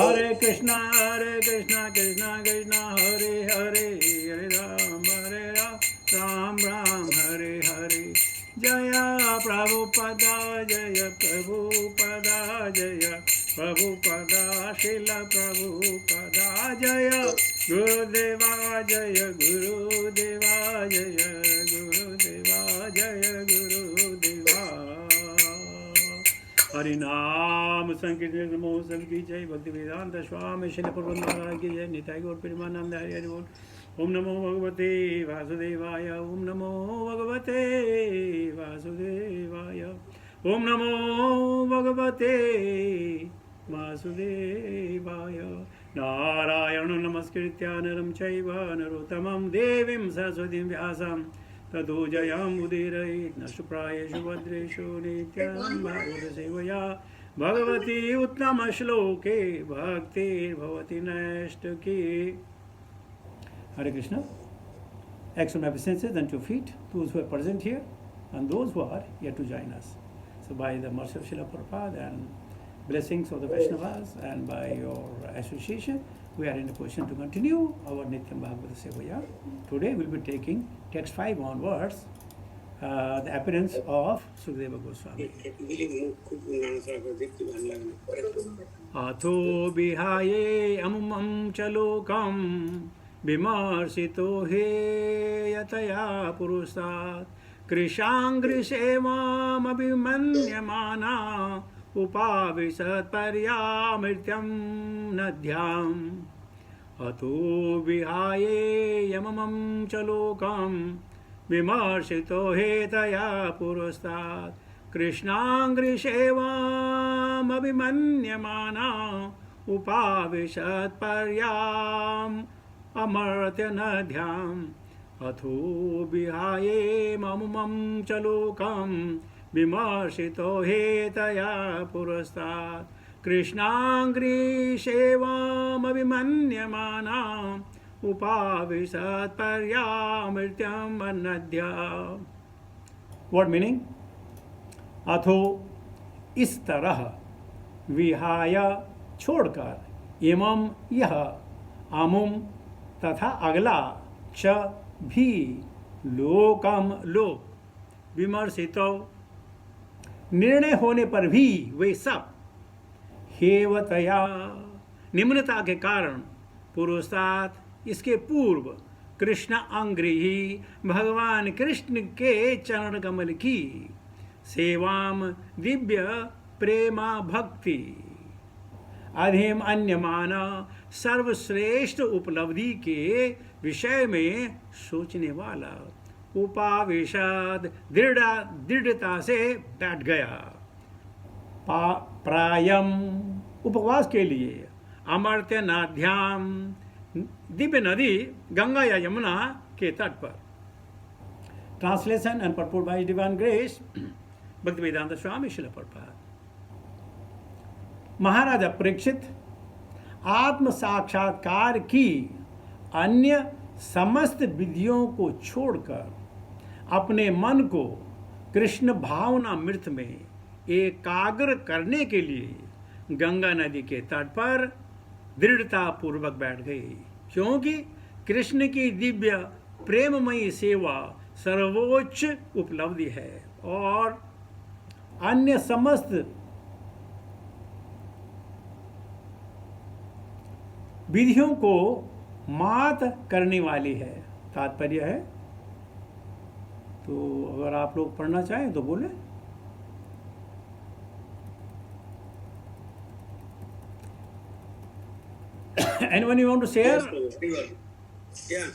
Hare Krishna Krishna Krishna Hare Hare Hare Ram Ram Ram Hare Hare Jaya Prabhupada Jaya Prabhupada Jaya Prabhupada Srila Prabhupada Jaya Gurudeva Jaya Gurudeva Jaya Gurudeva Jaya Gurudeva हरिनाम संकीर्तन नमो सबकी जय भक्ति वेदांत स्वामी श्री प्रबंध महाराज की जय निताई गौर प्रेमानंद हरि हरि बोल ओम नमो भगवते वासुदेवाय ओम नमो भगवते वासुदेवाय ओम नमो भगवते वासुदेवाय नारायण नमस्कृत्य नरं चैव नरोत्तमं देवीं सरस्वतीं व्यासं ततो जयामुदीरयेत् नष्टप्रायेषु भद्रेषु नित्यं भागवतसेवया Bhagwati उत्तमश्लोके भक्तिर्भवति नैष्ठिकी. Hare Krishna. Extend my obeisances unto your feet, those who are present here and those who are yet to join us. So by the mercy of Srila Prabhupada and blessings of the Vaishnavas and by your association, we are in a position to continue our Nityam Bhagavata Sevaya. Today we will be taking text 5 onwards, the appearance of Sukadeva Goswami. Atho bihaye amumam chalokam vimarsito he yataya purusat krishangri sevam abhimanyamana upavisat paryamrityam nadhyam. Atho vihaye yamamam chalokam vimarsito hetaya purustat krishnangri sevam abhimanyamana upavisat paryam amartya nadhyam. Atho vihaye mamamam chalokam vimarsito hetaya purustat krishnangri sevam abhimanyamana upavisat paryamrityam anadhya. What meaning? अथो इस तरह विहाय छोड़कर एवं यह अमुम तथा अगला च भी लोकम लोक विमर्शितो निर्णय होने पर भी वे सब हेवतया निम्नता के कारण पुरुषात इसके पूर्व कृष्ण अंग्रिही भगवान कृष्ण के चरण कमल की सेवाम दिव्य प्रेमा भक्ति अधिम अन्यमाना सर्वश्रेष्ठ उपलब्धि के विषय में सोचने वाला उपावेशाद दृढ़ता से बैठ गया. प्रायम उपवास के लिए अमर्त्य नाध्याम दिव्य नदी गंगा या यमुना के तट पर. Translation and purport by Divine Grace Bhaktivedanta Swami Srila Prabhupada. Maharaja Parikshit आत्म साक्षात्कार की अन्य समस्त विधियों को छोड़कर अपने मन को कृष्ण भावनामृत में एकाग्र करने के लिए गंगा नदी के तट पर दृढ़ता पूर्वक बैठ गई, क्योंकि कृष्ण की दिव्य प्रेममयी सेवा सर्वोच्च उपलब्धि है और अन्य समस्त विधियों को मात करने वाली है. तात्पर्य है, तो अगर आप लोग पढ़ना चाहें तो बोले. Anyone you want to share? Yeah.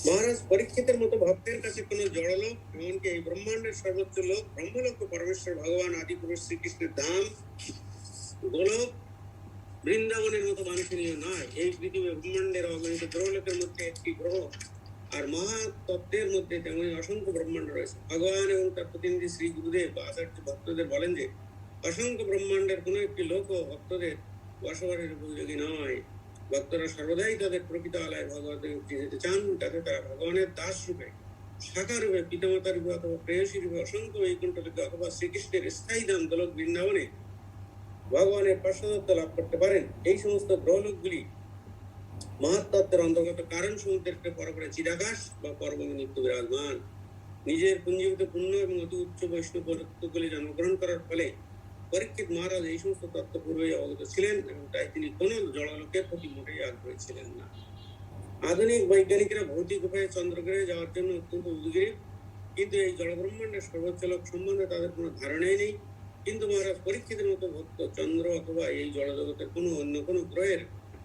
মহারাজ পরীক্ষিতের মতো ভক্তের কাছে কোনো জড়লোক এমনকি এই ব্রহ্মাণ্ডের সর্বোচ্চ লোক ব্রহ্মলোক পরমেশ্বর ভগবান আদি পুরুষ শ্রীকৃষ্ণের ধাম গোলক বৃন্দাবনের মতো মানুষনীয় নয়. এই পৃথিবী ব্রহ্মাণ্ডের অগণিত গ্রহলোকের মধ্যে একটি গ্রহ আর মহাতত্ত্বের মধ্যে তেমনি অসংখ্য ব্রহ্মাণ্ড রয়েছে. ভগবান এবং তার প্রতিনিধি শ্রী গুরুদেব বা আচার্য ভক্তদের বলেন যে অসংখ্য ব্রহ্মাণ্ডের কোনো একটি লোক ভক্তদের বসবাসের উপযোগী নয়। ভক্তরা সর্বদাই তাদের প্রকৃত আলয় ভগবতের যেতে চান, তাতে তারা ভগবানের দাস রূপে, শাখা রূপে, পিতামাতা রূপে অথবা প্রেয়সী রূপে অসংখ্য বৈকুণ্ঠ লোকে অথবা শ্রীকৃষ্ণের স্থায়ী ধাম গোলক বৃন্দাবনে ভগবানের পার্শ্বদত্ত লাভ করতে পারেন। এই সমস্ত গ্রহলোকগুলি মহাত্তত্ত্বের অন্তর্গত কারণ সমুদ্রের পরপরে চিরাকাশ বা পরমে নিত্য বিরাজমান। নিজের পুঞ্জীভূত পুণ্য এবং অতি উচ্চ বৈষ্ণব তত্ত্বগুলি জন্মগ্রহণ করার ফলে পরীক্ষিত মহারাজ এই সমস্ত তত্ত্ব পূর্বেই অবগত ছিলেন এবং তাই তিনি কোনো জড়লোকের প্রতি মোটেই আগ্রহী ছিলেন না। আধুনিক বৈজ্ঞানিকরা ভৌতিক উপায়ে চন্দ্রগ্রহে যাওয়ার জন্য অত্যন্ত উদ্গ্রীব, কিন্তু এই জড়ব্রহ্মাণ্ডের সর্বোচ্চ লোক সম্বন্ধে তাদের কোনো ধারণাই নেই। কিন্তু মহারাজ পরীক্ষিতের মতো ভক্ত চন্দ্র অথবা এই জড়জগতের কোনো অন্য কোনো গ্রহের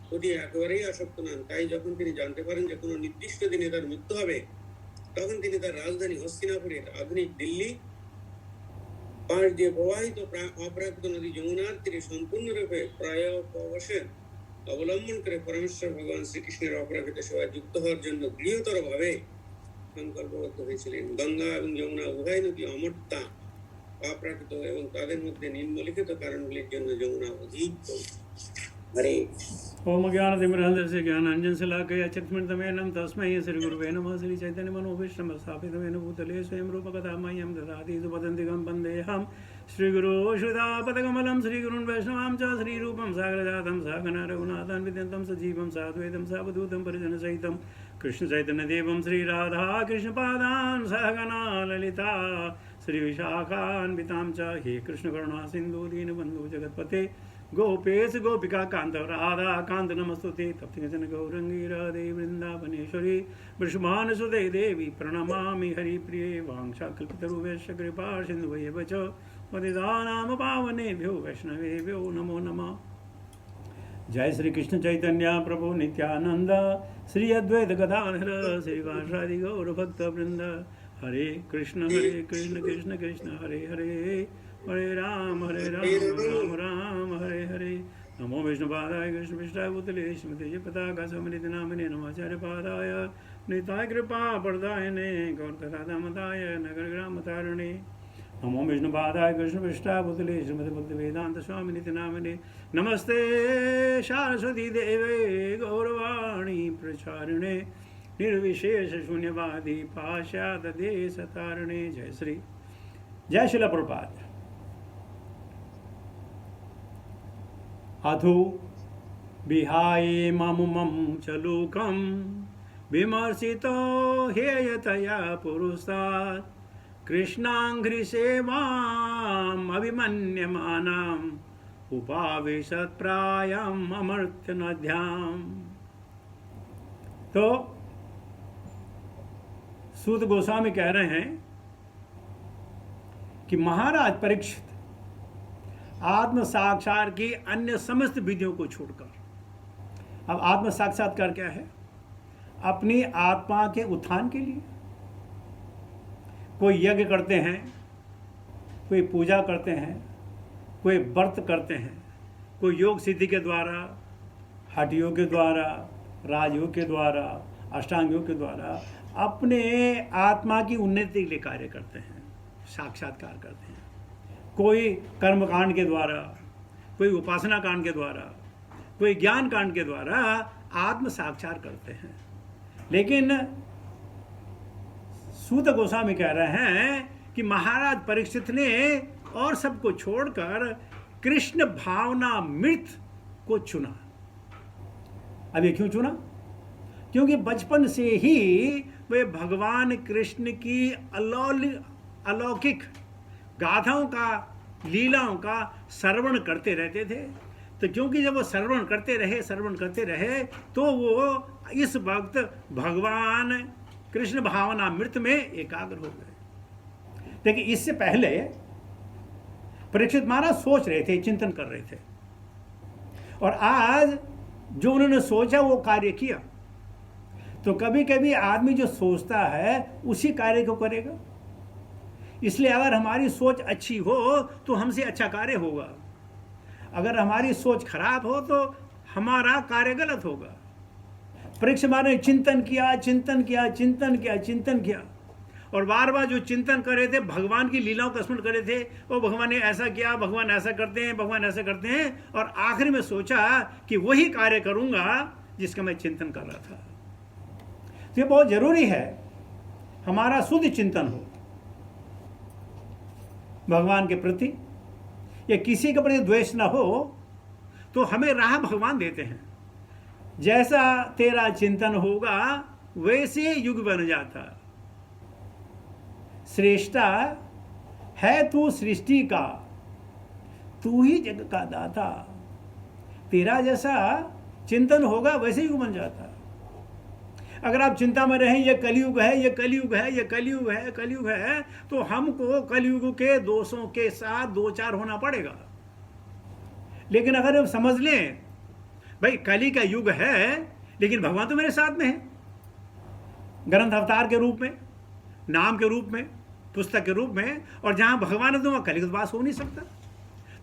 প্রতি একেবারেই আসক্ত নন। তাই যখন তিনি জানতে পারেন যে কোনো নির্দিষ্ট দিনে তার মৃত্যু হবে, তখন তিনি তার রাজধানী হস্তিনাপুরের আধুনিক দিল্লি পাশ দিয়ে প্রবাহিত অপরাকৃত নদী যমুনার তীরে সম্পূর্ণরূপে প্রায় অবসর অবলম্বন করে পরমেশ্বর ভগবান শ্রীকৃষ্ণের অপরাকৃত সেবায় যুক্ত হওয়ার জন্য দৃঢ়তর ভাবে সংকল্পবদ্ধ হয়েছিলেন। গঙ্গা এবং যমুনা উভয় নদী অমর্তা, অপ্রাকৃত এবং তাদের মধ্যে নিম্নলিখিত কারণগুলির জন্য যমুনা অধিক। হরে ओम ज्ञानतिमिरहस्य ज्ञानाञ्जन शलाकया चक्षुर्मिलितं तस्मै श्री गुरुवे नमः। श्री चैतन्य मनोभीष्टं स्थापितं भूतले स्वयं रूपकथा मह्यं ददाति सुपदन्तिकं वन्देऽहं श्रीगुरो श्रुतापदकमलं श्रीगुरुन् वैष्णवां च श्रीरूपं सागरजातं सहगना रघुनाथान् विद्यन्तं सजीवं साद्वैतं सावधूतं परिजनसहितं कृष्णचैतन्यदेवं श्रीराधा कृष्णपादान् सहगना ललिता श्रीविशाखान्वितां च हे कृष्णकरुणा सिन्धु दीनबन्धु जगत्पते गोपेश गोपिका कांत राधा कांत नमस्तुते तप्तजन गौरंगी राधे वृंदावनेश्वरी वृषभानुसुते देवी प्रणमामि हरिप्रिये वाञ्छाकल्पितरुभ्यश्च कृपा सिन्धुभ्येव च पतितानां पावनेभ्यो वैष्णवेभ्यो नमो नमः। जय श्री कृष्ण चैतन्य प्रभु नित्यानंद श्री अद्वैत गदाधर श्रीवासादि गौर भक्त वृंद। हरे कृष्ण कृष्ण कृष्ण हरे हरे हरे राम राम राम हरे हरे। नमो विष्णुपादाय कृष्णपृष्ठाय भूतले श्रीमते पताका समृति नामिने नमाचार्य पादाय निताय कृपा प्रदायने गौरतराधामताय नगर ग्राम तारिणे। नमो विष्णुपादाय कृष्णपृष्ठाय भूतले श्रीमते भक्ति वेदांत स्वामिनिति नामिने नमस्ते सरस्वती देवे गौरवाणी प्रचारिणे निर्विशेष शून्यवादी पाश्चात्य देश तारिणे। जय श्री जय शिला प्रभुपाद। अथो विहाय ममुमं च लोकं विमर्शितो हेयतया पुरुषात् कृष्णाङ्घ्रिसेवाम् अभिमन्यमानाम् उपावेशत् प्रायम् अमर्त्यनद्याम्। तो सूत गोस्वामी कह रहे हैं कि महाराज परीक्षित आत्म साक्षात्कार की अन्य समस्त विधियों को छोड़कर, अब आत्म साक्षात्कार क्या है? अपनी आत्मा के उत्थान के लिए कोई यज्ञ करते हैं, कोई पूजा करते हैं, कोई व्रत करते हैं, कोई योग सिद्धि के द्वारा, हठ योग के द्वारा, राजयोग के द्वारा, अष्टांग योग के द्वारा अपने आत्मा की उन्नति के लिए कार्य करते हैं, साक्षात्कार करते हैं। कोई कर्म कांड के द्वारा, कोई उपासना कांड के द्वारा, कोई ज्ञान कांड के द्वारा आत्म साक्षात्कार करते हैं। लेकिन सूत गोस्वामी कह रहे हैं कि महाराज परीक्षित ने और सबको छोड़कर कृष्ण भावना मृत को चुना। अब ये क्यों चुना? क्योंकि बचपन से ही वे भगवान कृष्ण की अलौकिक गाथाओं का, लीलाओं का श्रवण करते रहते थे। तो क्योंकि जब वो श्रवण करते रहे तो वो इस वक्त भगवान कृष्ण भावना मृत में एकाग्र हो गए। लेकिन इससे पहले परीक्षित महाराज सोच रहे थे, चिंतन कर रहे थे, और आज जो उन्होंने सोचा वो कार्य किया। तो कभी कभी आदमी जो सोचता है उसी कार्य को करेगा। इसलिए अगर हमारी सोच अच्छी हो तो हमसे अच्छा कार्य होगा, अगर हमारी सोच खराब हो तो हमारा कार्य गलत होगा। परीक्षित महाराज ने चिंतन किया, और बार बार जो चिंतन कर रहे थे, भगवान की लीलाओं का स्मरण कर रहे थे, वो भगवान ने ऐसा किया, भगवान ऐसा करते हैं, भगवान ऐसा करते हैं, और आखिर में सोचा कि वही कार्य करूंगा जिसका मैं चिंतन कर रहा था। तो ये बहुत जरूरी है हमारा शुद्ध चिंतन हो भगवान के प्रति, या किसी के प्रति द्वेष ना हो, तो हमें राह भगवान देते हैं। जैसा तेरा चिंतन होगा वैसे युग बन जाता। श्रेष्ठा है तू सृष्टि का, तू ही जग का दाता। तेरा जैसा चिंतन होगा वैसे युग बन जाता। अगर आप चिंता में रहें ये कलयुग है, ये कलयुग है, ये कलयुग है, कलयुग है, तो हमको कलयुग के दोषों के साथ दो चार होना पड़ेगा। लेकिन अगर हम समझ लें भाई कली का युग है, लेकिन भगवान तो मेरे साथ में है, ग्रंथ अवतार के रूप में, नाम के रूप में, पुस्तक के रूप में, और जहां भगवान है तो वहां कली का वास हो नहीं सकता।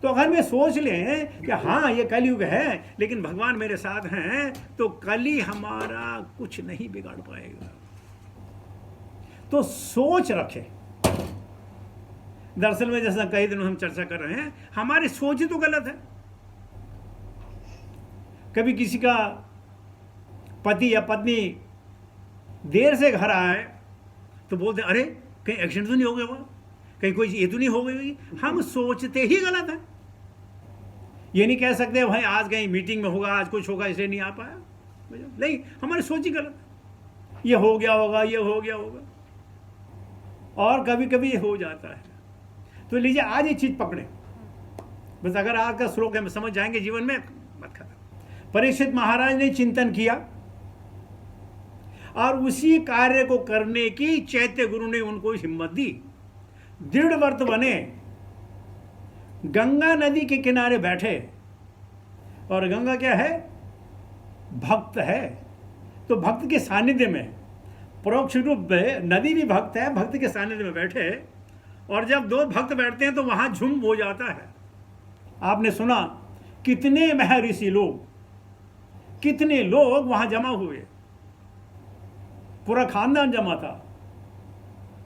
तो अगर मैं सोच लें कि हाँ ये कलयुग है लेकिन भगवान मेरे साथ हैं, तो कली हमारा कुछ नहीं बिगाड़ पाएगा। तो सोच रखें। दरअसल में जैसा कई दिनों हम चर्चा कर रहे हैं, हमारी सोच ही तो गलत है। कभी किसी का पति या पत्नी देर से घर आए तो बोलते अरे कहीं एक्सीडेंट तो नहीं हो गया, वहाँ कहीं कोई ये तो नहीं हो गई। हम सोचते ही गलत है। ये नहीं कह सकते भाई आज कहीं मीटिंग में होगा, आज कुछ होगा इसलिए नहीं आ पाया, नहीं, हमारी सोच ही गलत है। ये हो गया होगा, ये हो गया होगा, और कभी कभी ये हो जाता है। तो लीजिए आज ये चीज पकड़े, बस अगर आज का श्लोक हम समझ जाएंगे जीवन में, मत खत्म। परीक्षित महाराज ने चिंतन किया और उसी कार्य को करने की चैत्य गुरु ने उनको हिम्मत दी। दृढ़ व्रत बने, गंगा नदी के किनारे बैठे, और गंगा क्या है? भक्त है। तो भक्त के सानिध्य में, परोक्ष रूप में नदी भी भक्त है, भक्त के सानिध्य में बैठे, और जब दो भक्त बैठते हैं तो वहां झुम हो जाता है। आपने सुना कितने महर्षि लोग, कितने लोग वहां जमा हुए, पूरा खानदान जमा था,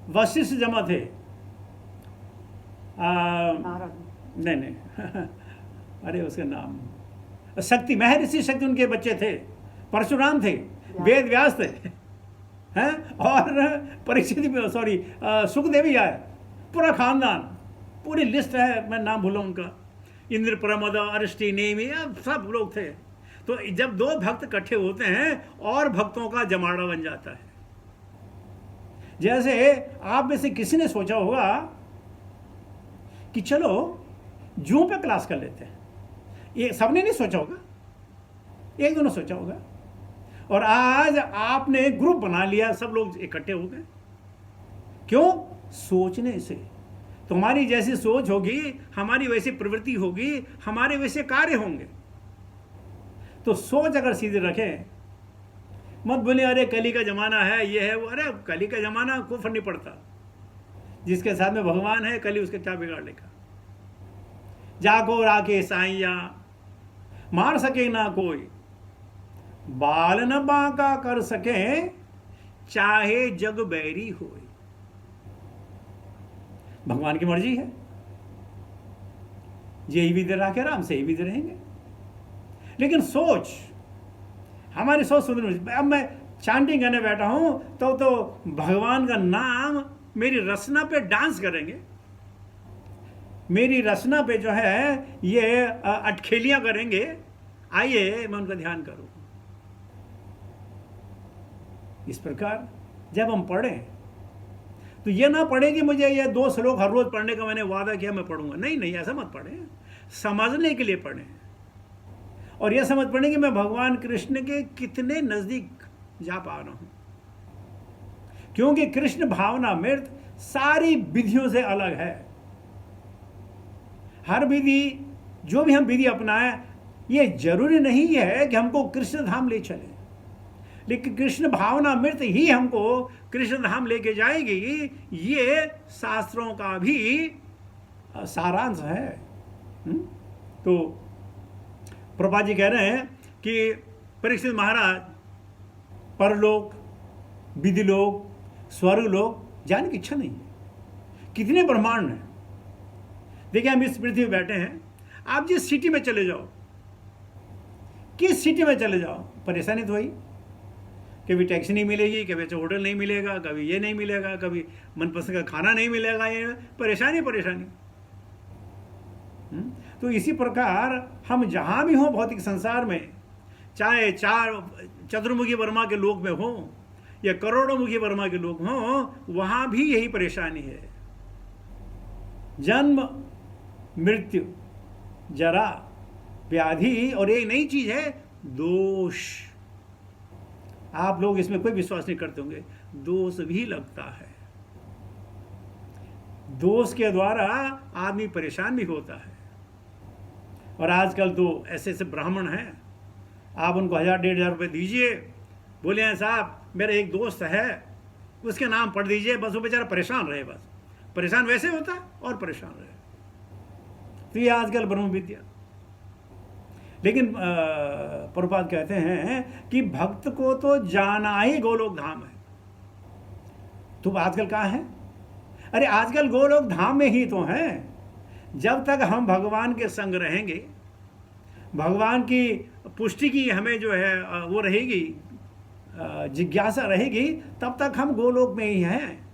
वशिष्ठ जमा थे, नहीं अरे उसका नाम शक्ति, महर्षि शक्ति उनके बच्चे थे, परशुराम थे, वेद व्यास थे, हैं, और परीक्षित सॉरी सुखदेव आए, पूरा खानदान, पूरी लिस्ट है, मैं नाम भूला उनका, इंद्र प्रमद अरिष्टि नेमि, सब लोग थे। तो जब दो भक्त इकट्ठे होते हैं और भक्तों का जमाड़ा बन जाता है। जैसे आप में से किसी ने सोचा होगा कि चलो जूम पे क्लास कर लेते हैं, ये सबने नहीं सोचा होगा, एक दोनों सोचा होगा, और आज आपने ग्रुप बना लिया, सब लोग इकट्ठे हो गए। क्यों? सोचने से। तो हमारी जैसी सोच होगी, हमारी वैसी प्रवृत्ति होगी, हमारे वैसे कार्य होंगे। तो सोच अगर सीधे रखें, मत बोले अरे कली का जमाना है, ये है वो, अरे कली का जमाना कोई फर्क नहीं पड़ता, जिसके साथ में भगवान है कली उसके क्या बिगाड़ लेगा। जागो राके साइया, मार सके ना कोई, बाल न बांका कर सके, चाहे जग बैरी होए। भगवान की मर्जी है, यही विधि राखे राम, से ही विधि रहेंगे। लेकिन सोच, हमारी सोच सुधरनी। अब मैं चांटिंग करने बैठा हूं तो भगवान का नाम मेरी रचना पे डांस करेंगे, मेरी रचना पे जो है ये अटखेलियां करेंगे, आइए मैं उनका ध्यान करूं। इस प्रकार जब हम पढ़ें तो ये ना पढ़े कि मुझे ये 2 श्लोक हर रोज पढ़ने का मैंने वादा किया मैं पढ़ूंगा, नहीं, ऐसा मत पढ़ें। समझने के लिए पढ़ें, और यह समझ पड़े कि मैं भगवान कृष्ण के कितने नजदीक जा पा रहा हूं। क्योंकि कृष्ण भावना मृत सारी विधियों से अलग है। हर विधि, जो भी हम विधि अपनाएं, ये जरूरी नहीं है कि हमको कृष्ण धाम ले चले, लेकिन कृष्ण भावना मृत ही हमको कृष्ण धाम लेके जाएगी। ये शास्त्रों का भी सारांश है। तो प्रभुपाद जी कह रहे हैं कि परीक्षित महाराज परलोक, विधिलोक, स्वर्गलोक जानने की इच्छा नहीं है। कितने ब्रह्मांड हैं। देखिए हम इस पृथ्वी में बैठे हैं, आप जिस सिटी में चले जाओ, किस सिटी में चले जाओ, परेशानी तो वही, कभी टैक्सी नहीं मिलेगी, कभी अच्छा होटल नहीं मिलेगा, कभी ये नहीं मिलेगा, कभी मनपसंद का खाना नहीं मिलेगा, ये परेशानी परेशानी। तो इसी प्रकार हम जहाँ भी हों भौतिक संसार में, चाहे चतुर्मुखी वर्मा के लोक में हो या करोड़ों मुखी वर्मा के लोग हों, वहाँ भी यही परेशानी है। जन्म, मृत्यु, जरा, व्याधि, और एक नई चीज है दोष। आप लोग इसमें कोई विश्वास नहीं करते होंगे, दोष भी लगता है। दोष के द्वारा आदमी परेशान भी होता है। और आजकल तो ऐसे ऐसे ब्राह्मण हैं, आप उनको 1000-1500 रुपये दीजिए, बोले हैं साहब मेरा एक दोस्त है, उसके नाम पढ़ दीजिए, बस वो बेचारा परेशान रहे, बस परेशान वैसे होता है और परेशान रहे। तो ये आजकल ब्रह्म विद्या। लेकिन प्रभुपाद कहते हैं कि भक्त को तो जाना ही गोलोक धाम है। तो आजकल कहाँ है? अरे आजकल गोलोक धाम में ही तो हैं। जब तक हम भगवान के संग रहेंगे, भगवान की पुष्टि की हमें जो है वो रहेगी, जिज्ञासा रहेगी, तब तक हम गोलोक में ही हैं।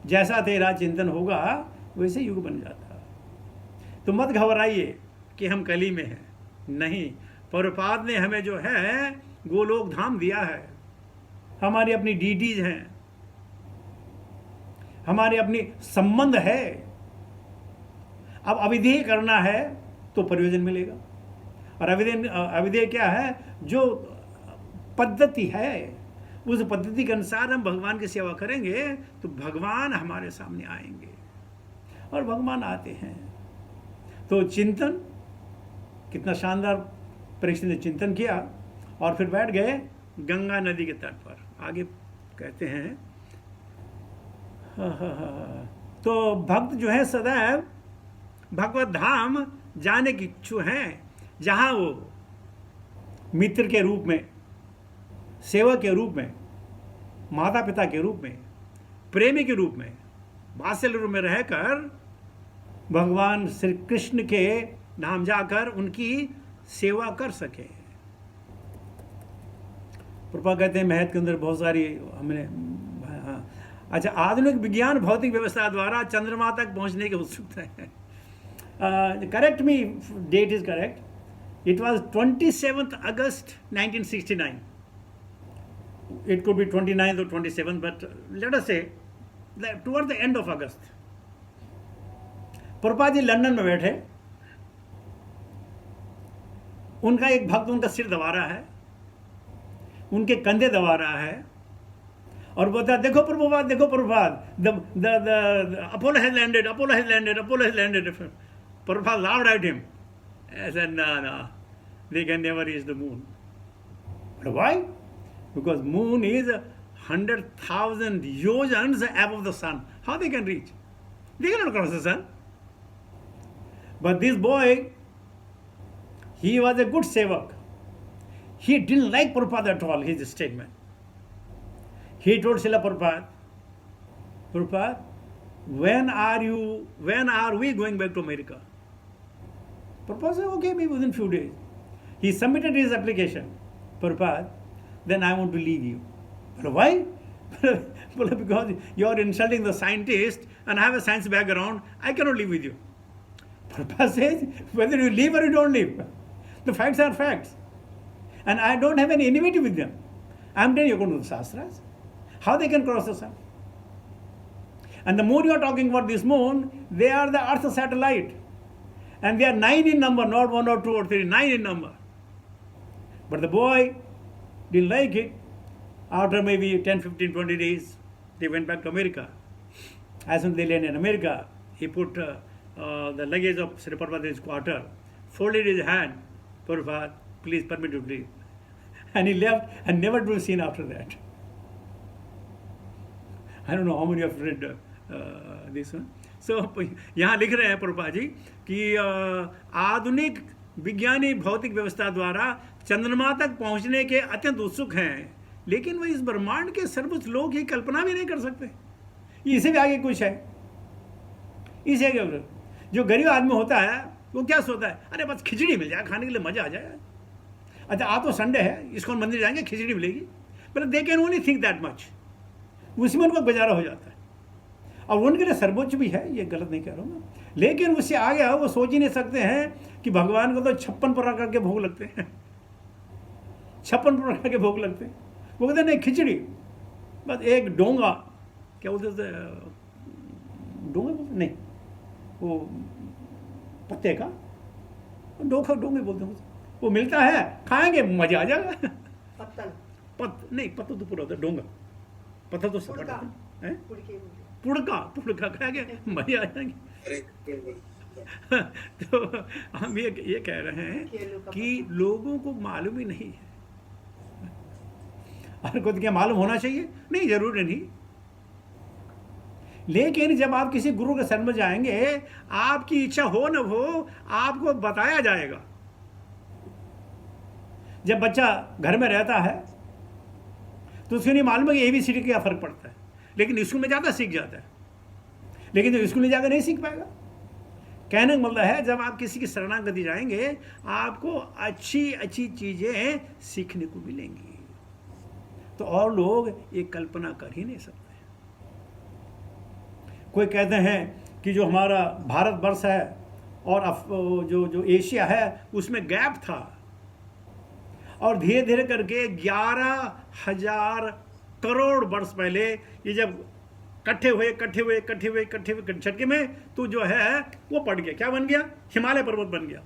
जैसा तेरा चिंतन होगा वैसे युग बन जाता। तो मत घबराइए कि हम कली में हैं, नहीं, प्रभुपाद ने हमें जो है गोलोक धाम दिया है। हमारी अपनी डीटीज हैं, हमारी अपनी संबंध है। अब अविधेय करना है तो प्रयोजन मिलेगा। और अविधेय क्या है? जो पद्धति है, उस पद्धति के अनुसार हम भगवान की सेवा करेंगे तो भगवान हमारे सामने आएंगे, और भगवान आते हैं। तो चिंतन, कितना शानदार परीक्षित ने चिंतन किया और फिर बैठ गए गंगा नदी के तट पर। आगे कहते हैं तो भक्त जो है सदैव भगवत धाम जाने की इच्छु हैं, जहाँ वो मित्र के रूप में, सेवक के रूप में, माता पिता के रूप में, प्रेमी के रूप में, वात्सल्य रूप में रहकर भगवान श्री कृष्ण के नाम जाकर उनकी सेवा कर सके। प्रभुपाद कहते हैं महत के अंदर बहुत सारी हमने, हाँ, अच्छा, आधुनिक विज्ञान भौतिक व्यवस्था द्वारा चंद्रमा तक पहुंचने की उत्सुकता है। Correct me, date is correct, it was 27th August 1969. It could be 29th or 27th, but let us say that toward the end of August. Prabhupada ji London में बैठे, उनका एक भक्त उनका सिर दबा रहा है, उनके कंधे दबा रहा है और बोलता, देखो प्रभुपाद, देखो Prabhupada, the Apollo has landed, Apollo has landed, Apollo has landed. Prabhupada laughed at him. I said, no, they can never reach the moon. But why? Because moon is 100,000 yojans above the sun. How they can reach? They cannot cross the sun. But this boy, he was a good sevak. He didn't like Prabhupada at all, his statement. He told Srila Prabhupada, Prabhupada, when are we going back to America? Prabhupada said, okay, maybe within few days. He submitted his application. Prabhupada, then I want to leave you. But why? Because you are insulting the scientist and I have a science background, I cannot live with you. Prabhupada says, whether you leave or you don't leave, the facts are facts. And I don't have any enmity with them. I am telling you according to the Shastras, how they can cross the sun. And the moon you are talking about, this moon, they are the Earth satellite. And they are 9 in number, not 1 or 2 or 3, 9 in number. But the boy didn't like it. After maybe 10, 15, 20 days, they went back to America. As soon as they landed in America, he put the luggage of Sri Prabhupada in his quarter, folded his hand, Prabhupada, please permit me to leave. And he left and never to be seen after that. I don't know how many of you read this one. So, यहाँ लिख रहे हैं प्रभुपाद जी कि आधुनिक विज्ञानी भौतिक व्यवस्था द्वारा चंद्रमा तक पहुंचने के अत्यंत उत्सुक हैं, लेकिन वो इस ब्रह्मांड के सर्वोच्च लोक की कल्पना भी नहीं कर सकते। इसे भी आगे कुछ है, इसे आगे जो गरीब आदमी होता है वो क्या सोचता है, अरे बस खिचड़ी मिल जाए खाने के लिए मजा आ जाए। अच्छा आज तो संडे है, इसको मंदिर जाएंगे खिचड़ी मिलेगी, but they can only think that much, उसी में उनका गुजारा हो जाता है। और उनके लिए सर्वोच्च भी है, ये गलत नहीं कह रहा हूँ मैं, लेकिन उससे आगे वो सोच ही नहीं सकते हैं कि भगवान को तो 56 प्रकार के भोग लगते हैं, 56 प्रकार के भोग लगते हैं। वो कहते हैं नहीं खिचड़ी, बस एक डोंगा, क्या बोलते थे, डोंगे बोलते नहीं, वो पत्ते का डोंगे बोलते हैं, वो मिलता है, खाएंगे मजा आ जाएगा। नहीं पत्ता तो पूरा होता है, डोंगा पत्ता तो सपाट होता है, पुड़का खाएंगे मजा आ जाएंगे। तो हम ये कह रहे हैं कि लोगों को मालूम ही नहीं है, और खुद क्या मालूम होना चाहिए, नहीं जरूरी नहीं, लेकिन जब आप किसी गुरु के शरण में जाएंगे, आपकी इच्छा हो न हो आपको बताया जाएगा। जब बच्चा घर में रहता है तो उसको नहीं मालूम है कि ABCD का क्या फर्क पड़ता है, लेकिन स्कूल में जाता सीख जाता है, लेकिन जब स्कूल में जाकर नहीं सीख पाएगा। कहने का मतलब है जब आप किसी की शरणागति जाएंगे आपको अच्छी अच्छी चीजें सीखने को मिलेंगी, तो और लोग ये कल्पना कर ही नहीं सकते। कोई कहते हैं कि जो हमारा भारतवर्ष है और जो एशिया है उसमें गैप था, और धीरे धीरे करके 11,000 करोड़ वर्ष पहले ये जब इकट्ठे हुए झटके में तो जो है वो पड़ गया, क्या बन गया, हिमालय पर्वत बन गया।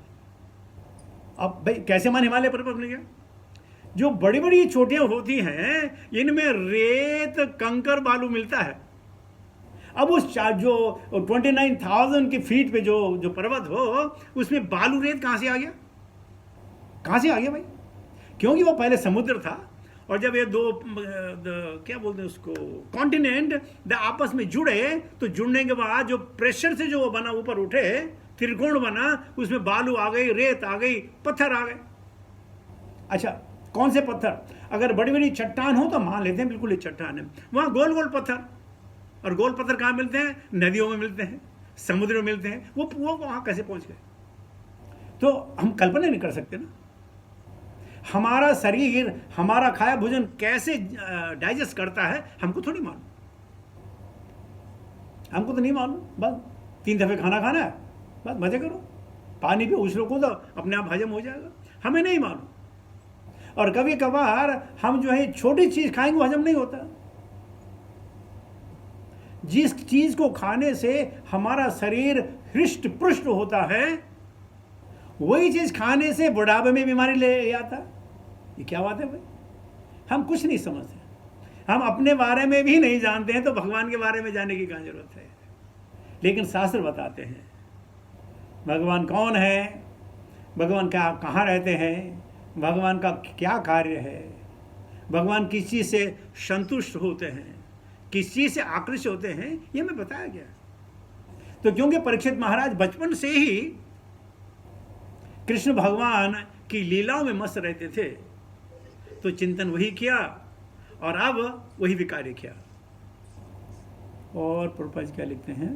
अब भाई कैसे मान हिमालय पर्वत बन गया, जो बड़ी बड़ी चोटियां होती हैं इनमें रेत कंकर बालू मिलता है। अब उस जो 29,000 के फीट पे जो पर्वत हो उसमें बालू रेत कहां से आ गया, भाई, क्योंकि वो पहले समुद्र था, और जब ये क्या बोलते हैं उसको, कॉन्टिनेंट आपस में जुड़े, तो जुड़ने के बाद जो प्रेशर से जो बना ऊपर उठे, त्रिकोण बना, उसमें बालू आ गई, रेत आ गई, पत्थर आ गए। अच्छा कौन से पत्थर, अगर बड़ी बड़ी चट्टान हो तो मान लेते हैं बिल्कुल ये चट्टान है, वहां गोल गोल पत्थर, और गोल पत्थर कहाँ मिलते हैं, नदियों में मिलते हैं, समुद्र में मिलते हैं, वो वहां कैसे पहुंच गए। तो हम कल्पना नहीं कर सकते ना, हमारा शरीर हमारा खाया भोजन कैसे डाइजेस्ट करता है हमको थोड़ी मालूम, हमको तो नहीं मालूम। बस 3 दफे खाना खाना है, बस मजे करो, पानी पे उछलो को तो अपने आप हजम हो जाएगा, हमें नहीं मालूम। और कभी कभार हम जो है छोटी चीज खाएंगे वो हजम नहीं होता, जिस चीज को खाने से हमारा शरीर हृष्ट पुष्ट होता है वही चीज खाने से बुढ़ापे में बीमारी ले आता। ये क्या बात है भाई, हम कुछ नहीं समझते, हम अपने बारे में भी नहीं जानते हैं, तो भगवान के बारे में जानने की क्या जरूरत है। लेकिन शास्त्र बताते हैं भगवान कौन है, भगवान क्या कहाँ रहते हैं, भगवान का क्या कार्य है, भगवान किस चीज से संतुष्ट होते हैं, किस चीज से आकृष्ट होते हैं, ये हमें बताया गया। तो क्योंकि परीक्षित महाराज बचपन से ही कृष्ण भगवान की लीलाओं में मस्त रहते थे, तो चिंतन वही किया और अब वही भी कार्य किया। और प्रभुपाद जी क्या लिखते हैं,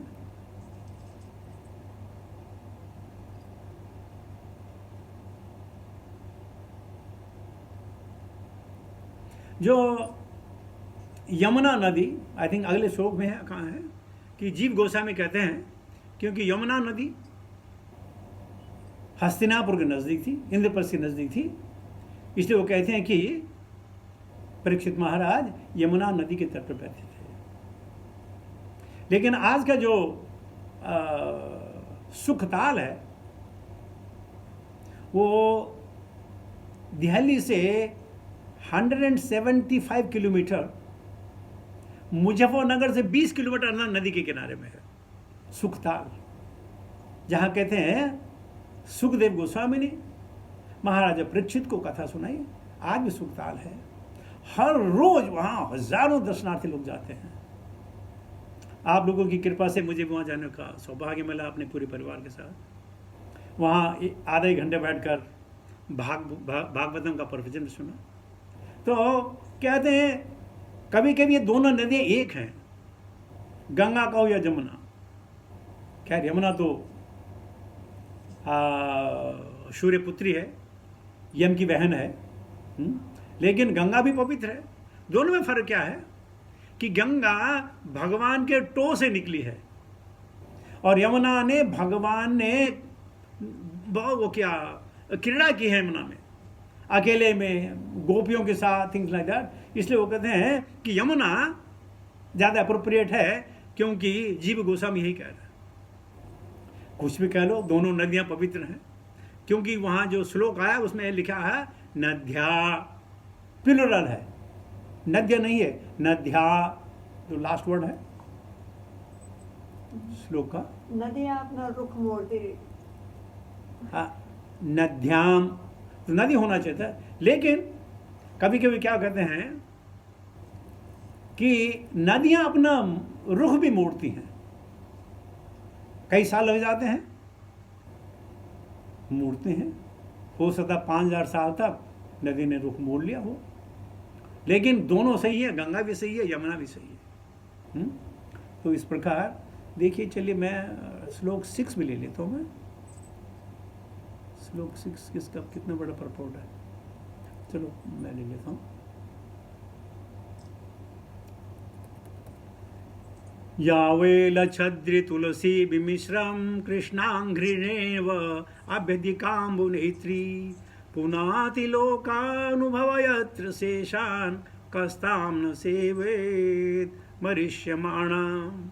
जो यमुना नदी, आई थिंक अगले श्लोक में है, कहाँ है, कि जीव गोस्वामी कहते हैं क्योंकि यमुना नदी हस्तिनापुर के नज़दीक थी, इंद्रप्रस्थ के नज़दीक थी, इसलिए वो कहते हैं कि परीक्षित महाराज यमुना नदी के तट पर बैठे थे। लेकिन आज का जो सुखताल है वो दिल्ली से 175 किलोमीटर, मुजफ्फरनगर से 20 किलोमीटर अंदर नदी के किनारे में है सुखताल, जहाँ कहते हैं सुखदेव गोस्वामी ने महाराजा परीक्षित को कथा सुनाई। आज भी सुखताल है, हर रोज वहाँ हजारों दर्शनार्थी लोग जाते हैं। आप लोगों की कृपा से मुझे वहाँ जाने का सौभाग्य मिला अपने पूरे परिवार के साथ। वहाँ आधे घंटे बैठकर भागवतम का प्रवचन सुना। तो कहते हैं कभी कभी ये दोनों नदियाँ एक हैं, गंगा कहो या जमुना। खैर यमुना तो सूर्य पुत्री है, यम की बहन है, लेकिन गंगा भी पवित्र है। दोनों में फर्क क्या है कि गंगा भगवान के टो से निकली है और यमुना ने भगवान ने वो क्या क्रीड़ा की है यमुना में, अकेले में गोपियों के साथ, थिंग्स लाइक दैट। इसलिए वो कहते हैं कि यमुना ज़्यादा अप्रोप्रिएट है, क्योंकि जीव गोस्वामी यही कह रहा है। कुछ भी कह लो, दोनों नदियाँ पवित्र हैं, क्योंकि वहाँ जो श्लोक आया उसमें लिखा है नद्या, प्लुरल है, नद्या नहीं है, नद्या जो लास्ट वर्ड है श्लोक का। नदियाँ अपना रुख मोड़ती, हाँ, नद्याम तो नदी होना चाहिए था, लेकिन कभी कभी क्या कहते हैं कि नदियां अपना रुख भी मोड़ती हैं, कई साल लग जाते हैं, मोड़ते हैं। हो सकता 5000 साल तक नदी ने रुख मोड़ लिया हो, लेकिन दोनों सही है, गंगा भी सही है, यमुना भी सही है। तो इस प्रकार देखिए, चलिए मैं श्लोक 6 भी ले लेता हूँ। मैं श्लोक 6 किसका कितना बड़ा परपोर्ट है, चलो मैं ले लेता हूँ। यावेल छद्रि तुलसी विमिश्रम कृष्णांघ्रिणेव अभ्यधिकाम्बु नेत्री पुनाति लोकानुभवयत्र शेषान् कस्तां न सेवेत मरिष्यमाणाम्।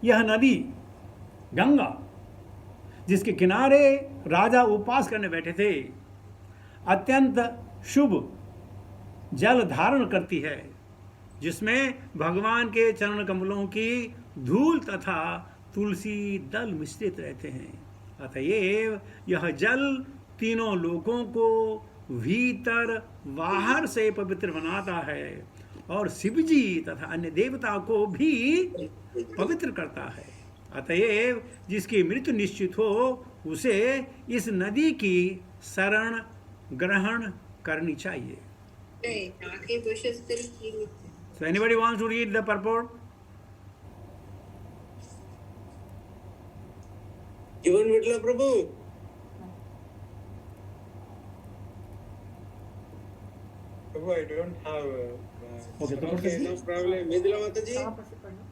यह नदी गंगा, जिसके किनारे राजा उपवास करने बैठे थे, अत्यंत शुभ जल धारण करती है, जिसमें भगवान के चरण कमलों की धूल तथा तुलसी दल मिश्रित रहते हैं। अतएव यह जल तीनों लोकों को भीतर बाहर से पवित्र बनाता है और शिवजी तथा अन्य देवता को भी पवित्र करता है। अतएव जिसकी मृत्यु निश्चित हो, उसे इस नदी की शरण ग्रहण करनी चाहिए। So anybody wants to read the purport? जीवन मिटला प्रभु। Prabhu, I don't have. Okay, तो Okay, no problem. मिथिला माता जी कहाँ पर से पढ़ना?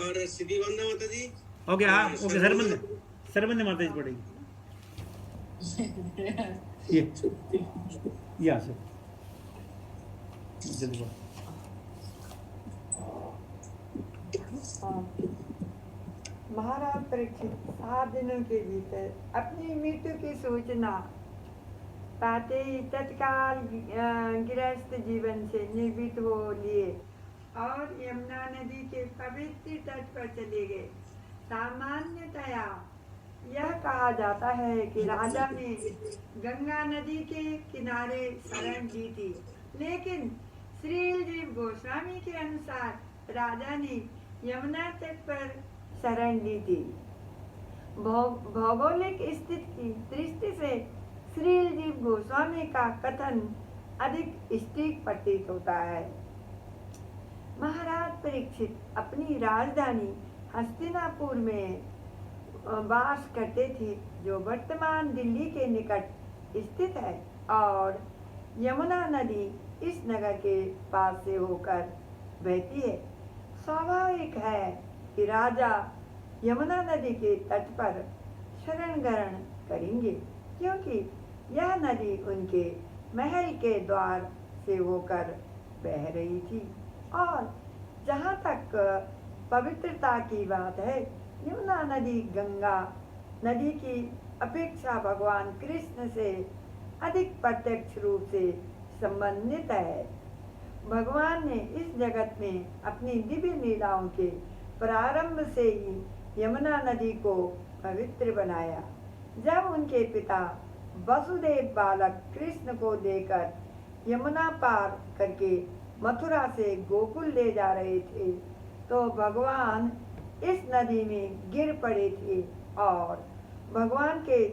और सिद्धि वंदना माता जी। ओके, हाँ, ओके, सरबंद माता जी पढ़ेगी। ये यहाँ से जल्दी पढ़ो। महाराज परीक्षित 7 दिनों के भीतर अपनी मृत्यु की सूचना पाते ही तत्काल गृहस्थ जीवन से निवृत्त हो लिए और यमुना नदी के पवित्र तट पर चले गए। सामान्यतया यह कहा जाता है कि राजा ने गंगा नदी के किनारे शरण ली थी, लेकिन श्रील जीव गोस्वामी के अनुसार राजा ने यमुना तट पर शरण ली थी। भौगोलिक स्थिति की दृष्टि से श्रील जीव गोस्वामी का कथन अधिक सटीक प्रतीत होता है। महाराज परीक्षित अपनी राजधानी हस्तिनापुर में वास करते थे, जो वर्तमान दिल्ली के निकट स्थित है, और यमुना नदी इस नगर के पास से होकर बहती है। स्वाभाविक है कि राजा यमुना नदी के तट पर शरण ग्रहण करेंगे, क्योंकि यह नदी उनके महल के द्वार से होकर बह रही थी। और जहाँ तक पवित्रता की बात है, यमुना नदी गंगा नदी की अपेक्षा भगवान कृष्ण से अधिक प्रत्यक्ष रूप से संबंधित है। भगवान ने इस जगत में अपनी दिव्य लीलाओं के प्रारंभ से ही यमुना नदी को पवित्र बनाया। जब उनके पिता वसुदेव बालक कृष्ण को लेकर यमुना पार करके मथुरा से गोकुल ले जा रहे थे, तो भगवान इस नदी में गिर पड़े थे और भगवान के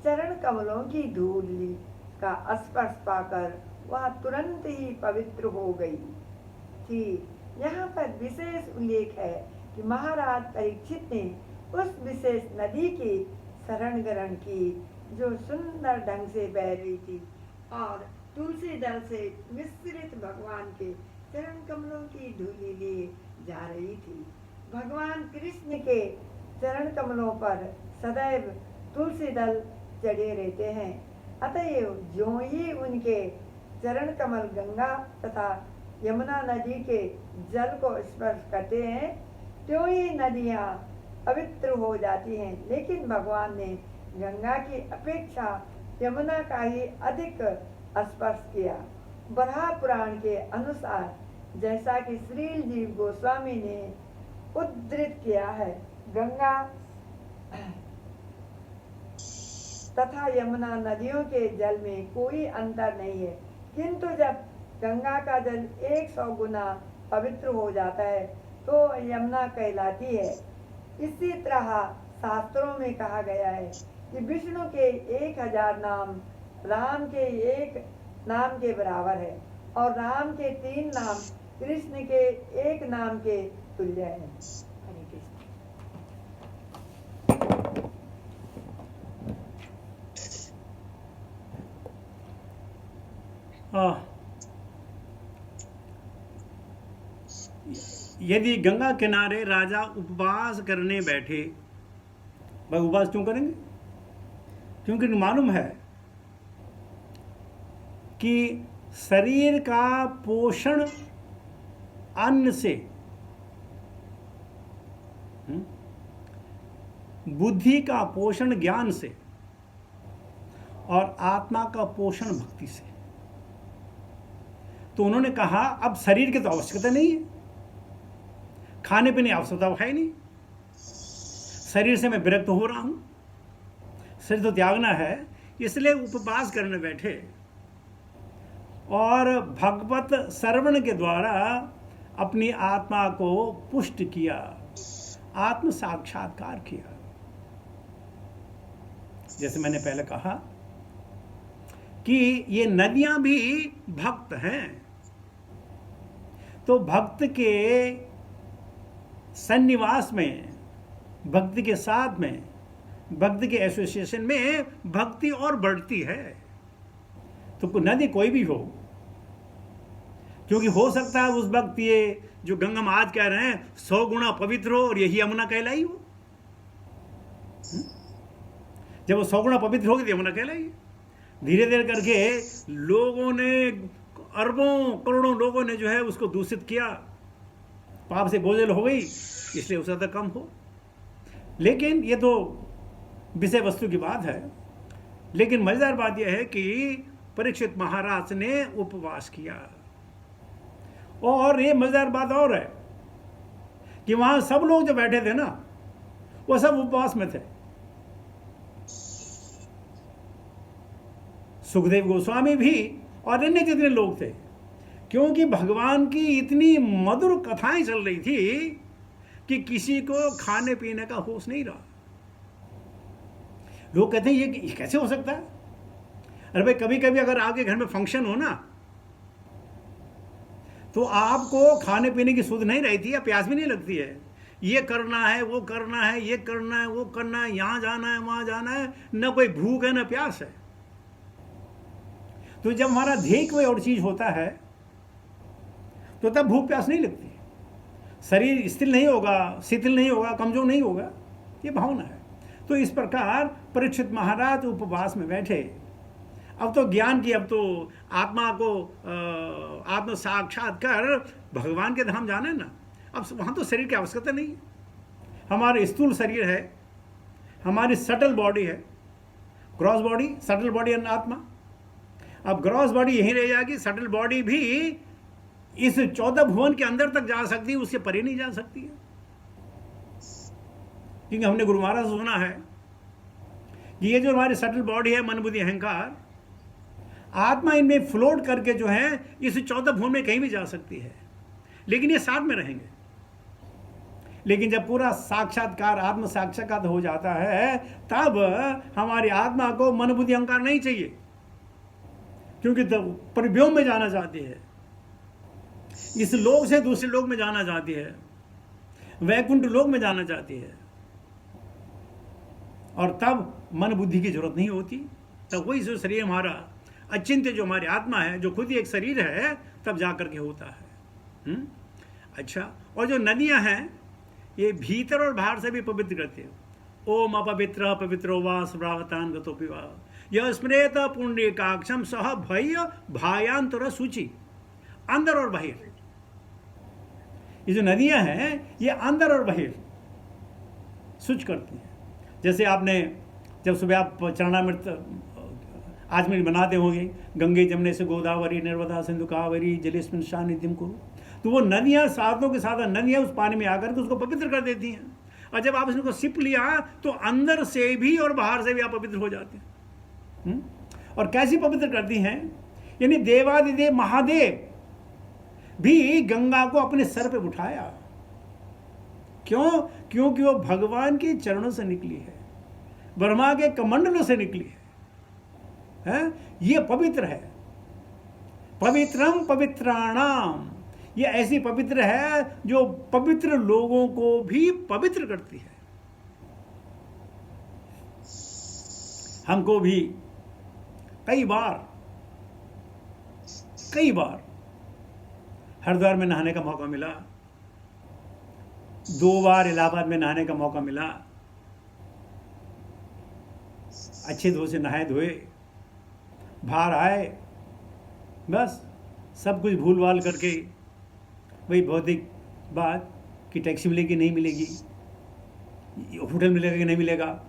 चरण कमलों की धूल का स्पर्श पाकर वह तुरंत ही पवित्र हो गई थी। यहाँ पर विशेष उल्लेख है कि महाराज परीक्षित ने उस विशेष नदी की शरण ग्रहण की जो सुंदर ढंग से बह रही थी और तुलसी दल से मिश्रित भगवान के चरण कमलों की धूली लिए जा रही थी। भगवान कृष्ण के चरण कमलों पर सदैव तुलसी दल चढ़े रहते हैं। अतएव ज्यों ही उनके चरण कमल गंगा तथा यमुना नदी के जल को स्पर्श करते हैं त्यों ही नदियाँ पवित्र हो जाती हैं। लेकिन भगवान ने गंगा की अपेक्षा यमुना का ही अधिक स्पर्श किया। बराह पुराण के अनुसार जैसा कि श्रील जीव गोस्वामी ने उद्धृत किया है, गंगा तथा यमुना नदियों के जल में कोई अंतर नहीं है, किंतु जब गंगा का जल 100 गुना पवित्र हो जाता है तो यमुना कहलाती है। इसी तरह शास्त्रों में कहा गया है कि विष्णु के 1000 नाम राम के 1 नाम के बराबर है और राम के 3 नाम कृष्ण के 1 नाम के तुल्य है। हरे कृष्ण। यदि गंगा किनारे राजा उपवास करने बैठे, भाई उपवास क्यों करेंगे? क्योंकि मालूम है कि शरीर का पोषण अन्न से, बुद्धि का पोषण ज्ञान से और आत्मा का पोषण भक्ति से। तो उन्होंने कहा अब शरीर की तो आवश्यकता नहीं है, खाने पीने की आवश्यकता है नहीं, शरीर से मैं विरक्त हो रहा हूं, शरीर तो त्यागना है, इसलिए उपवास करने बैठे और भगवत श्रवण के द्वारा अपनी आत्मा को पुष्ट किया, आत्म साक्षात्कार किया। जैसे मैंने पहले कहा कि ये नदियां भी भक्त हैं, तो भक्त के सन्निवास में, भक्ति के साथ में, भक्ति के एसोसिएशन में भक्ति और बढ़ती है। तो नदी कोई भी हो, क्योंकि हो सकता है उस वक्त ये जो गंगा में आज कह रहे हैं 100 गुना पवित्र हो और यही यमुना कहलाई हो। जब वो 100 गुना पवित्र होगी तो यमुना कहलाई। धीरे धीरे करके लोगों ने, अरबों करोड़ों लोगों ने जो है उसको दूषित किया, पाप से बोझल हो गई, इसलिए उसका तो कम हो। लेकिन ये तो विषय वस्तु की बात है। लेकिन मजेदार बात यह है कि परीक्षित महाराज ने उपवास किया। और ये मजेदार बात और है कि वहां सब लोग जो बैठे थे ना, वो सब उपवास में थे। सुखदेव गोस्वामी भी और अन्य जितने लोग थे, क्योंकि भगवान की इतनी मधुर कथाएं चल रही थी कि किसी को खाने पीने का होश नहीं रहा। लोग कहते हैं ये कैसे हो सकता है? अरे भाई, कभी कभी अगर आपके घर में फंक्शन हो ना, तो आपको खाने पीने की सुध नहीं रहती है, प्यास भी नहीं लगती है। ये करना है, वो करना है, ये करना है, वो करना है, यहाँ जाना है, वहाँ जाना है, न कोई भूख है न प्यास है। तो जब हमारा ध्येय कोई और चीज होता है तो तब भूख प्यास नहीं लगती, शरीर स्थिर नहीं होगा, शिथिल नहीं होगा, कमजोर नहीं होगा, ये भावना है। तो इस प्रकार परीक्षित महाराज उपवास में बैठे। अब तो ज्ञान की, अब तो आत्मा को आत्म साक्षात कर भगवान के धाम जाना है ना। अब वहाँ तो शरीर की आवश्यकता नहीं है। हमारे स्थूल शरीर है, हमारी सटल बॉडी है, gross body, subtle body and आत्मा। अब ग्रॉस बॉडी यहीं रह जाएगी, सटल बॉडी भी इस 14 भुवन के अंदर तक जा सकती है, उससे परे नहीं जा सकती है। क्योंकि हमने गुरु महाराज से सुना है कि ये जो हमारी सटल बॉडी है, मन बुद्धि अहंकार, आत्मा इनमें फ्लोट करके जो है इस 14 भुवन में कहीं भी जा सकती है, लेकिन ये साथ में रहेंगे। लेकिन जब पूरा साक्षात्कार, आत्म साक्षात्कार हो जाता है, तब हमारी आत्मा को मन बुद्धि अहंकार नहीं चाहिए। क्योंकि परिव्योम में जाना चाहती है, इस लोक से दूसरे लोक में जाना चाहती है, वैकुंठ लोक में जाना चाहती है। और तब मन बुद्धि की जरूरत नहीं होती, तब वही जो शरीर हमारा अचिंत्य, जो हमारी आत्मा है, जो खुद ही एक शरीर है, तब जाकर के होता है। अच्छा, और जो नदियां हैं ये भीतर और बाहर से भी पवित्र करती है। ओम अपवित्र पवित्रो वा स्रावतान गतोपि वा यह स्मृत पुण्यकाक्षम सह भय भायांतर सूचि। अंदर और बाहर, ये जो नदियां हैं ये अंदर और बाहर सूच करती हैं। जैसे आपने जब सुबह आप चरणामृत आचमन बनाते होंगे, गंगे जमने से गोदावरी नर्मदा सिंधु कावेरी जलेस्मिन सान्निध्यम को, तो वो नदियां साधनों के साथ नदियां उस पानी में आकर के उसको पवित्र कर देती हैं। और जब आप इसको सिप लिया तो अंदर से भी और बाहर से भी आप पवित्र हो जाते हैं। और कैसी पवित्र करती हैं? यानी देवादिदेव महादेव भी गंगा को अपने सर पे उठाया। क्यों? क्योंकि वो भगवान के चरणों से निकली है, ब्रह्मा के कमंडलों से निकली है? ये पवित्र है। पवित्रम पवित्राणाम, ये ऐसी पवित्र है जो पवित्र लोगों को भी पवित्र करती है। हमको भी कई बार हरिद्वार में नहाने का मौका मिला, 2 बार इलाहाबाद में नहाने का मौका मिला। अच्छे धो से नहाए धोए, बाहर आए, बस सब कुछ भूल भाल करके वही भौतिक बात कि टैक्सी मिलेगी नहीं मिलेगी, होटल मिलेगा कि नहीं मिलेगा,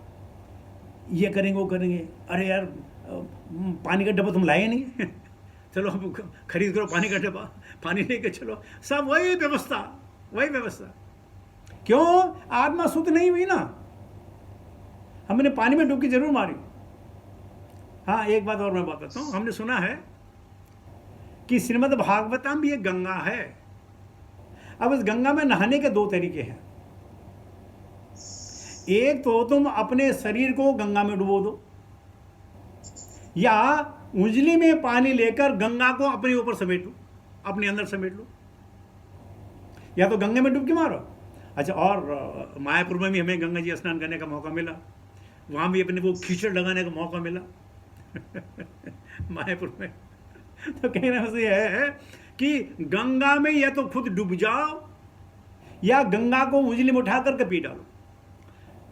ये करेंगे वो करेंगे। अरे यार पानी का डब्बा तुम लाए नहीं चलो हम खरीद करो पानी का डब्बा, पानी लेके चलो, सब वही व्यवस्था। क्यों? आत्मा शुद्ध नहीं हुई ना, हमने पानी में डुबकी जरूर मारी। हाँ, एक बात और मैं बताता हूँ, हमने सुना है कि श्रीमद् भागवतम भी एक गंगा है। अब इस गंगा में नहाने के 2 तरीके हैं। एक तो तुम अपने शरीर को गंगा में डुबो दो, या उंजली में पानी लेकर गंगा को अपने ऊपर समेट लो, अपने अंदर समेट लो, या तो गंगा में डुबकी मारो। अच्छा, और मायापुर में भी हमें गंगा जी स्नान करने का मौका मिला, वहां भी अपने को कीचड़ लगाने का मौका मिला मायापुर में। तो कहना से है कि गंगा में या तो खुद डूब जाओ या गंगा को उंगली में उठा करके पी डालो।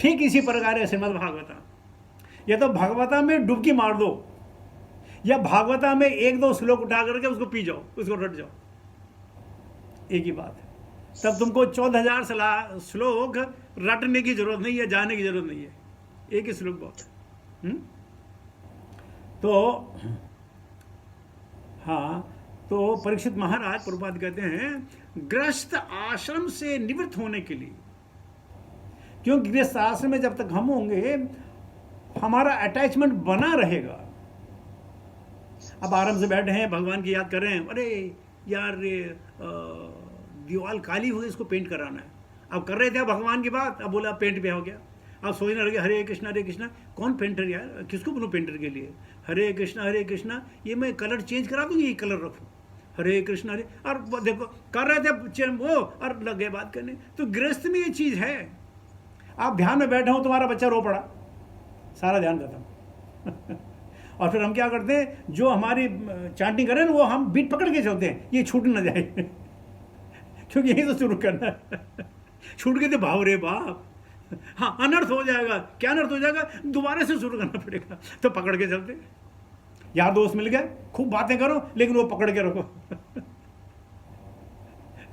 ठीक इसी प्रकार है श्रीमद् भागवता, या तो भागवता में डुबकी मार दो या भागवता में 1-2 श्लोक उठा करके उसको पी जाओ, उसको रट जाओ, एक ही बात है। तब तुमको 14,000 श्लोक रटने की जरूरत नहीं है, जाने की जरूरत नहीं है, एक ही श्लोक बहुत है। तो हाँ, तो परीक्षित महाराज प्रभुपाद कहते हैं गृहस्थ आश्रम से निवृत्त होने के लिए, क्योंकि गृहस्थ आश्रम में जब तक हम होंगे हमारा अटैचमेंट बना रहेगा। अब आराम से बैठे हैं, भगवान की याद कर रहे हैं, अरे यार दीवार काली हो गई, इसको पेंट कराना है। अब कर रहे थे भगवान की बात, अब बोला पेंट पे हो गया। अब सोचने लगे हरे कृष्णा, कौन पेंटर यार, किसको बोलूं पेंटर के लिए? हरे कृष्णा, ये मैं कलर चेंज करा दूंगी, ये कलर रखो, हरे कृष्णा हरे। और देखो कर रहे थे वो, और लगे बात करने। तो गृहस्थ में ये चीज है। आप ध्यान में बैठे हो, तुम्हारा बच्चा रो पड़ा, सारा ध्यान खत्म और फिर हम क्या करते हैं, जो हमारी चांटिंग करें ना वो हम बीट पकड़ के चलते हैं, ये छूट ना जाए क्योंकि यही तो शुरू करना है छूट के तो भाव रे बाप, हाँ अनर्थ हो जाएगा। क्या अनर्थ हो जाएगा? दोबारा से शुरू करना पड़ेगा। तो पकड़ के चलते, यार दोस्त मिल गए, खूब बातें करो लेकिन वो पकड़ के रखो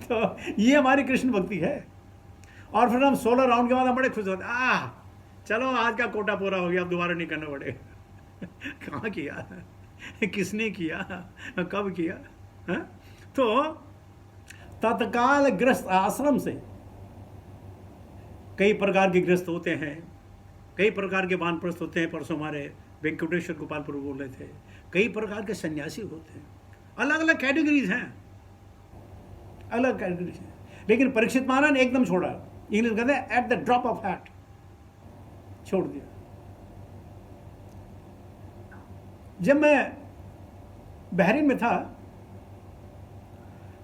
तो ये हमारी कृष्ण भक्ति है। और फिर हम 16 राउंड के बाद हम बड़े खुश होते, चलो आज का कोटा पूरा हो गया, अब दोबारा नहीं करना पड़ेगा कहाँ किया, किसने किया, कब किया है? तो तत्काल गृहस्थ आश्रम से कई प्रकार के गृहस्थ होते हैं, कई प्रकार के वानप्रस्थ होते हैं। परसों हमारे वेंकटेश्वर गोपाल प्रभु बोल रहे थे, कई प्रकार के सन्यासी होते हैं, अलग अलग कैटेगरीज हैं, अलग कैटेगरीज हैं। लेकिन परीक्षित महाराज ने एकदम छोड़ा, इंग्लिश कहते हैं at the drop of hat, छोड़ दिया। जब मैं बहरीन में था,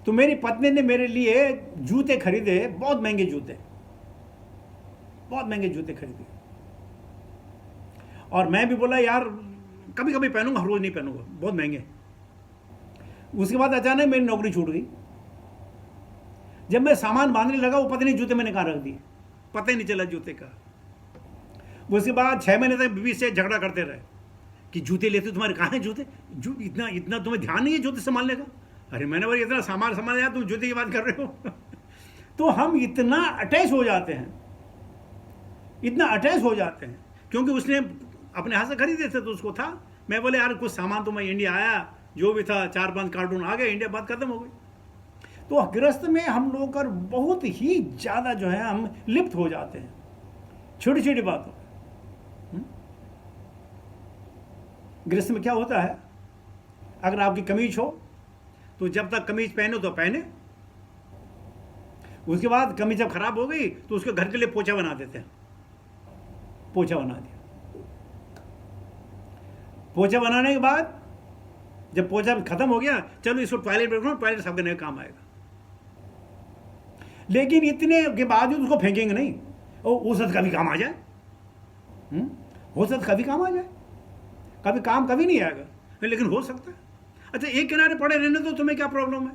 तो मेरी पत्नी ने मेरे लिए जूते खरीदे, बहुत महंगे जूते, बहुत महंगे जूते खरीदे। और मैं भी बोला यार कभी कभी पहनूंगा, हर रोज नहीं पहनूंगा, बहुत महंगे। उसके बाद अचानक मेरी नौकरी छूट गई। जब मैं सामान बांधने लगा, वो पता नहीं जूते मैंने कहाँ रख दिए, पता ही नहीं चला जूते का। उसके बाद 6 महीने तक बीवी से झगड़ा करते रहे कि जूते लेते तुम्हारे कहाँ हैं जूते, इतना इतना तुम्हें ध्यान नहीं है जूते संभालने का। अरे मैंने बोला इतना सामान संभाल तुम जूते की बात कर रहे हो। तो हम इतना अटैच हो जाते हैं, इतना अटैच हो जाते हैं, क्योंकि उसने अपने हाथ से खरीदे थे तो उसको था। मैं बोले यार कुछ सामान तो मैं इंडिया आया, जो भी था 4-5 कार्टून आ गए, इंडिया बात खत्म हो गई। तो गृहस्थ में हम लोग कर बहुत ही ज़्यादा जो है हम लिप्त हो जाते हैं छोटी छोटी बातों। गृहस्थ में क्या होता है, अगर आपकी कमीज हो तो जब तक कमीज पहनो तो पहने, उसके बाद कमीज जब खराब हो गई तो उसके घर के लिए पोछा बना देते हैं। पोछा बना दिया, पोछा बनाने के बाद जब पोछा खत्म हो गया, चलो इसको टॉयलेट में रखो, टॉयलेट साफ करने का काम आएगा। लेकिन इतने के बावजूद उसको फेंकेंगे नहीं, हो सकता कभी काम आ जाए, हो सकता कभी काम आ जाए, कभी काम कभी नहीं आएगा, लेकिन हो सकता है। अच्छा एक किनारे पड़े रहने तो तुम्हें क्या प्रॉब्लम है।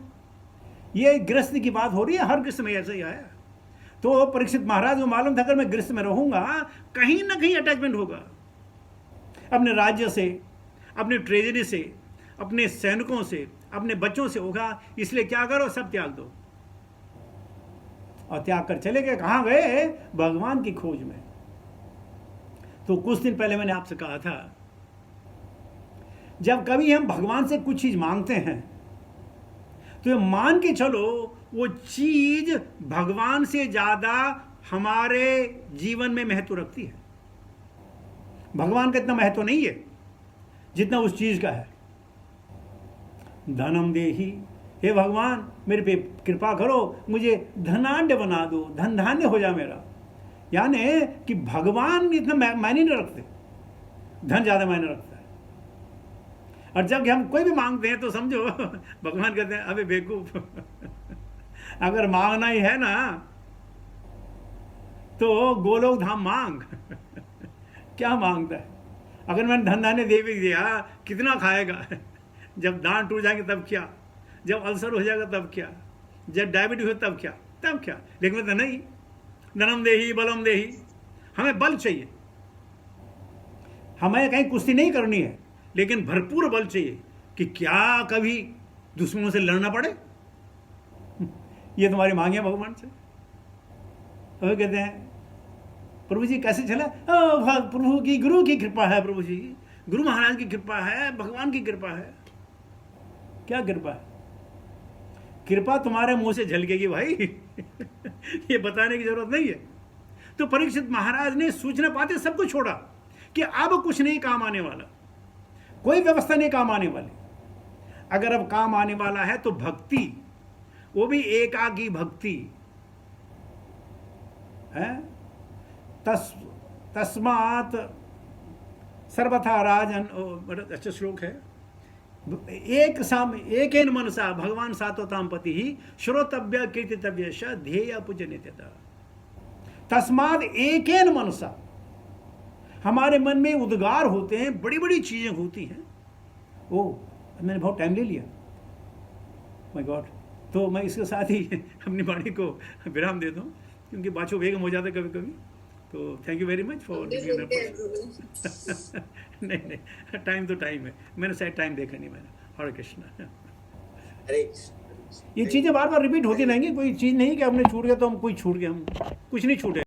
ये गृहस्थ की बात हो रही है, हर गृहस्थ में ऐसा ही आया। तो परीक्षित महाराज को मालूम था अगर मैं गृहस्थ में रहूंगा कहीं ना कहीं अटैचमेंट होगा, अपने राज्य से, अपनी ट्रेजरी से, अपने सैनिकों से, अपने बच्चों से होगा। इसलिए क्या करो, सब त्याग दो। और त्याग कर चले गए, कहां गए, भगवान की खोज में। तो कुछ दिन पहले मैंने आपसे कहा था, जब कभी हम भगवान से कुछ चीज मांगते हैं तो ये मान के चलो वो चीज भगवान से ज्यादा हमारे जीवन में महत्व रखती है। भगवान का इतना महत्व नहीं है जितना उस चीज का है। धनम देही, हे भगवान मेरे पे कृपा करो, मुझे धनाढ्य बना दो, धन धान्य हो जा मेरा। यानी कि भगवान इतना मायने नहीं रखते, धन ज्यादा मायने रखता है। और जब हम कोई भी मांगते हैं तो समझो भगवान कहते हैं अबे बेवकूफ, अगर मांगना ही है ना तो गोलोक धाम मांग। क्या मांगता है, अगर मैंने धन धान्य दे भी दिया कितना खाएगा, जब दांत टूट जाएंगे तब क्या, जब अल्सर हो जाएगा तब क्या, जब डायबिटीज हो तब क्या, तब क्या। लेकिन तो नहीं, धनम देही बलम देही, हमें बल चाहिए, हमें कहीं कुश्ती नहीं करनी है, लेकिन भरपूर बल चाहिए कि क्या कभी दुश्मनों से लड़ना पड़े। ये तुम्हारी मांगे भगवान से। तो कहते हैं प्रभु जी कैसे चला, प्रभु की गुरु की कृपा है, प्रभु जी गुरु महाराज की कृपा है, भगवान की कृपा है। क्या कृपा है, कृपा तुम्हारे मुंह से झलकेगी भाई। ये बताने की जरूरत नहीं है। तो परीक्षित महाराज ने सूचना पाते सब कुछ छोड़ा कि अब कुछ नहीं काम आने वाला, कोई व्यवस्था नहीं काम आने वाली। अगर अब काम आने वाला है तो भक्ति, वो भी एकाकी भक्ति है। तस्मात् सर्वथा राजन, बड़ा अच्छा श्लोक है। एकेन मनसा भगवान सात्वताम पति ही श्रोतव्य कीर्तितव्य ध्येय पूजनीयता। तस्मात् एकेन मनसा, हमारे मन में उद्गार होते हैं, बड़ी बड़ी चीजें होती हैं। ओ मैंने बहुत टाइम ले लिया, माय गॉड। तो मैं इसके साथ ही अपनी वाणी को विराम देता हूँ, क्योंकि बातों वेगम हो जाता है कभी कभी। तो thank you very much for नहीं टाइम तो टाइम है, मैंने शायद टाइम देखा नहीं मैंने। हरे कृष्णा। ये चीजें बार बार रिपीट होती रहेंगी, कोई चीज नहीं कि हमने छूट गया तो हम कोई छूट गया, हम कुछ नहीं छूटे।